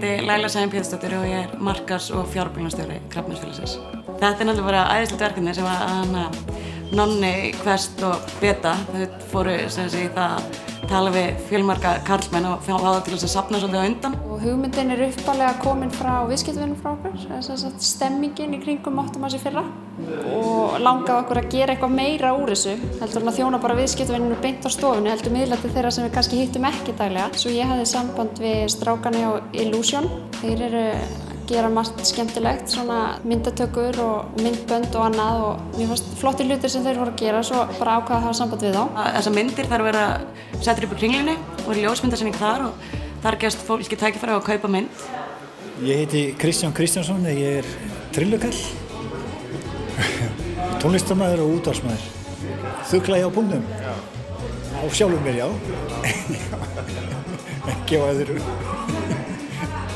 heiti Laila Sæunn Pétursdóttir og ég markaðs- og fjármálastjóri Krabbameinsfélagsins. Þetta náttúrulega bara æðislegt verkefni sem var Nonni, Quest og Beta. Þau fóru í það að tala við fjölmarga karlmenn og fá það til þess að safna svolítið á undan. Og hugmyndin uppalega komin frá viðskiptavinum frá okkur, stemmingin í kringum Mottumars í fyrra. Og langaði okkur að gera eitthvað meira úr þessu, heldur en að þjóna bara viðskiptavininu beint á stofunni, heldur miðla til þeirra sem við kannski hittum ekki daglega. Svo ég hafði samband við strákana hjá Illusion. Þeir gera margt skemmtilegt, svona myndatökur og myndbönd og annað og mér fannst flottir hlutir sem þeir voru að gera, svo bara ákvaða að hafa samband við þá. Þessar myndir þarf að vera settur upp í Kringlunni og er ljósmyndasýning þar og þar gefst fólki tækifæri á að kaupa mynd. Ég heiti Kristján Kristjánsson, ég er trillukall, tónlistarmaður og útvarpsmaður. Þugla ég á punktnum? Á sjálfum mér, já. Ekki á öðru.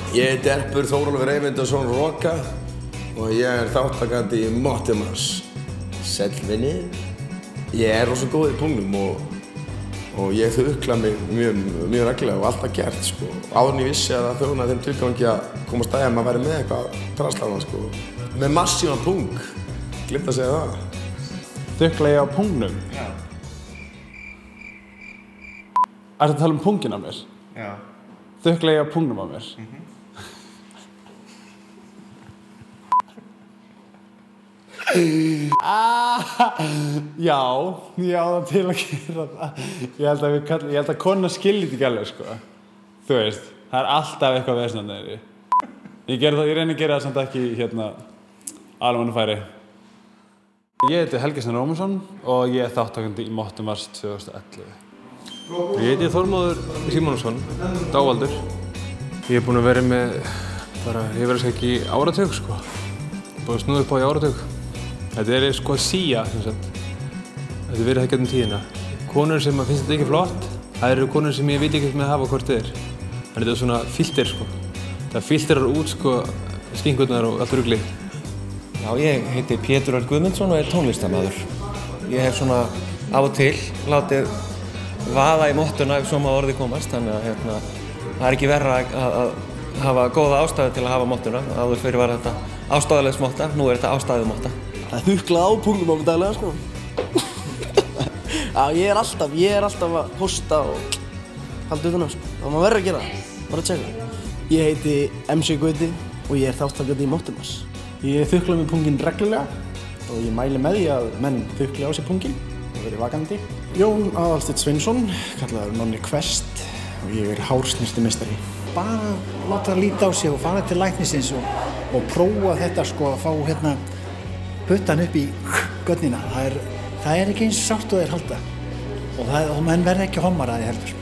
Ég heiti Erpur Þórólfur Eyvindarson Roka og ég er þáttakandi í Mottumars. Sæll vinir. Ég er rosa góð í punktnum og ég þukla mig mjög reglulega og alltaf gert, sko. Áður en ég vissi að það þjónaði þeim tilgangi að koma að stæða að maður væri með eitthvað drasláðan, sko. Með massívan pung. Glemt að segja það. Þukla ég á punktnum? Já. Ertu að tala um punginn á mér? Já. Þukla ég á punktnum á mér? Já, til að gera það. Ég held að konar skilji þetta ekki alveg, sko. Þú veist, það er alltaf eitthvað vesnandi þeirri. Ég reyni að gera það samt ekki almannafæri. Ég heiti Helgi Steinn Rómarsson og ég er þáttakandi í Mottumars 2011. Ég heiti Þormóður Símonarson, dávaldur. Ég er búinn að vera með, ég hef verið kannski í áratug, sko. Búinn að snúða upp á í áratug. Þetta er sko sía, sem sagt. Þetta verið það gegnum tíðina. Konur sem finnst þetta ekki flott, það eru konur sem ég veit ekki með að hafa hvort þið er. En þetta er svona filter, sko. Það filterar út, sko, skingurnar og allt ruglið. Já, ég heiti Pétur Örn Guðmundsson og er tónlistarmaður. Ég hef svona af og til látið vaða í mottuna ef svo má orði komast, þannig að það er ekki verra að hafa góða ástæðu til að hafa mottuna. Áður fyrir var þetta ástæðulegs motta, nú er þetta ástæðumotta. Það þukla á punktnum á mig daglega, sko. Já, ég er alltaf að posta og halda utan á, sko. Það má verra að gera það, bara að tjekka. Ég heiti MC Gauti og ég er þáttakandi í Mottumars. Ég þukla mig punginn reglulega og ég mæli með því að menn þukli á sig punginn og veri vakandi. Jón Aðalsteinn Sveinsson, kallaður Nonni Quest og ég er hársnyrtimeistari. Bara láta það líta á sig og fara til læknisins og prófa þetta, sko, að fá puttan upp í gönnina. Það er ekki eins sárt og þeir halda og menn verða ekki hommar að því heldur.